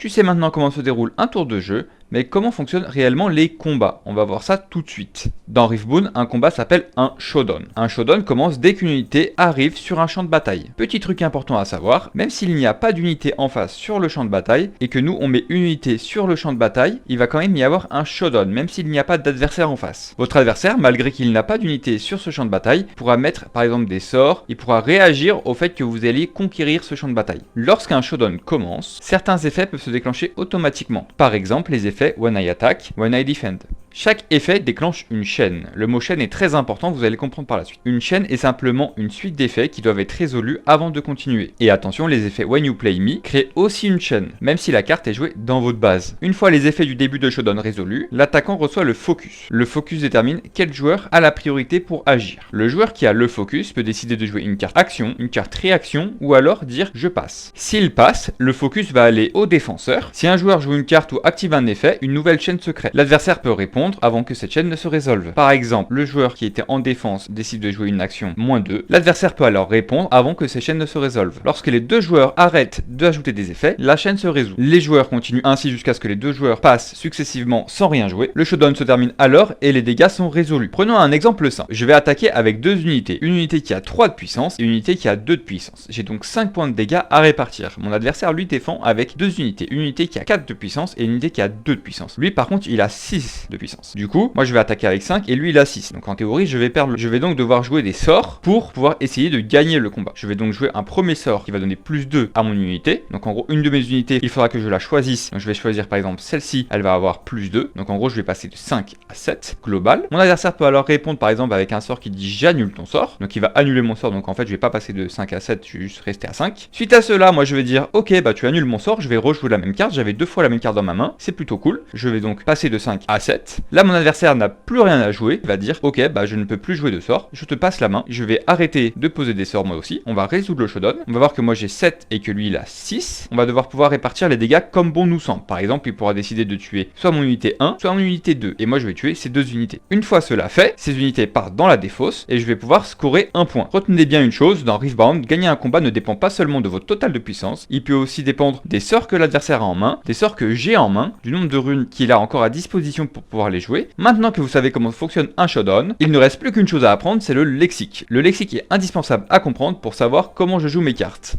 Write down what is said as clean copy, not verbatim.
Tu sais maintenant comment se déroule un tour de jeu, mais comment fonctionnent réellement les combats? On va voir ça tout de suite. Dans Riftbound, un combat s'appelle un showdown. Un showdown commence dès qu'une unité arrive sur un champ de bataille. Petit truc important à savoir, même s'il n'y a pas d'unité en face sur le champ de bataille, et que nous on met une unité sur le champ de bataille, il va quand même y avoir un showdown, même s'il n'y a pas d'adversaire en face. Votre adversaire, malgré qu'il n'a pas d'unité sur ce champ de bataille, pourra mettre par exemple des sorts, il pourra réagir au fait que vous allez conquérir ce champ de bataille. Lorsqu'un showdown commence, certains effets peuvent se déclencher automatiquement. Par exemple, les effets When I Attack, When I Defend. Chaque effet déclenche une chaîne. Le mot chaîne est très important, vous allez comprendre par la suite. Une chaîne est simplement une suite d'effets qui doivent être résolus avant de continuer. Et attention, les effets When You Play Me créent aussi une chaîne, même si la carte est jouée dans votre base. Une fois les effets du début de showdown résolus, l'attaquant reçoit le focus. Le focus détermine quel joueur a la priorité pour agir. Le joueur qui a le focus peut décider de jouer une carte action, une carte réaction, ou alors dire je passe. S'il passe, le focus va aller au défenseur. Si un joueur joue une carte ou active un effet, une nouvelle chaîne se crée. L'adversaire peut répondre avant que cette chaîne ne se résolve. Par exemple, le joueur qui était en défense décide de jouer une action -2, l'adversaire peut alors répondre avant que ces chaînes ne se résolvent. Lorsque les deux joueurs arrêtent d'ajouter des effets, la chaîne se résout. Les joueurs continuent ainsi jusqu'à ce que les deux joueurs passent successivement sans rien jouer. Le showdown se termine alors et les dégâts sont résolus. Prenons un exemple simple. Je vais attaquer avec deux unités. Une unité qui a 3 de puissance et une unité qui a 2 de puissance. J'ai donc 5 points de dégâts à répartir. Mon adversaire lui défend avec deux unités. Une unité qui a 4 de puissance et une unité qui a 2 de puissance. Lui par contre il a 6 de puissance. Du coup, moi je vais attaquer avec 5 et lui il a 6. Donc en théorie, je vais perdre. Je vais donc devoir jouer des sorts pour pouvoir essayer de gagner le combat. Je vais donc jouer un premier sort qui va donner +2 à mon unité. Donc en gros, une de mes unités, il faudra que je la choisisse. Donc je vais choisir par exemple celle-ci, elle va avoir +2. Donc en gros, je vais passer de 5 à 7 global. Mon adversaire peut alors répondre par exemple avec un sort qui dit j'annule ton sort. Donc il va annuler mon sort. Donc en fait, je vais pas passer de 5 à 7, je vais juste rester à 5. Suite à cela, moi je vais dire ok, bah tu annules mon sort, je vais rejouer la même carte. J'avais deux fois la même carte dans ma main, c'est plutôt cool. Je vais donc passer de 5 à 7. Là, mon adversaire n'a plus rien à jouer, il va dire ok, bah je ne peux plus jouer de sorts, je te passe la main, je vais arrêter de poser des sorts moi aussi, on va résoudre le showdown, on va voir que moi j'ai 7 et que lui il a 6, on va devoir pouvoir répartir les dégâts comme bon nous semble. Par exemple, il pourra décider de tuer soit mon unité 1, soit mon unité 2, et moi je vais tuer ces deux unités. Une fois cela fait, ces unités partent dans la défausse, et je vais pouvoir scorer un point. Retenez bien une chose, dans Riftbound, gagner un combat ne dépend pas seulement de votre total de puissance, il peut aussi dépendre des sorts que l'adversaire a en main, des sorts que j'ai en main, du nombre de runes qu'il a encore à disposition pour pouvoir les jouer. Maintenant que vous savez comment fonctionne un showdown, il ne reste plus qu'une chose à apprendre, c'est le lexique. Le lexique est indispensable à comprendre pour savoir comment je joue mes cartes.